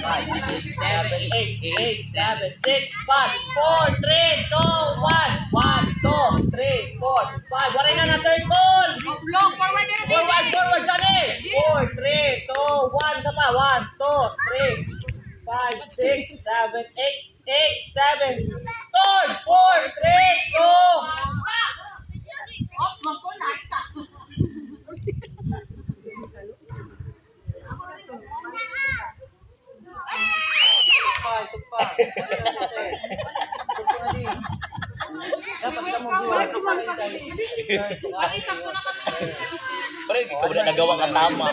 Five, 6, 7, 8, 8, 7, 6, 5, 4, 3, 2, 1, 1, 2, 3, 4, 5. Wala na na third goal. Forward, Johnny. 4, 3, 2, 1. Ka pa. 1, 2, 3, 5, 6, 7, 8, 8, 7. Score. 4, 3, 2. Pero hindi ko na nagawa ka tama.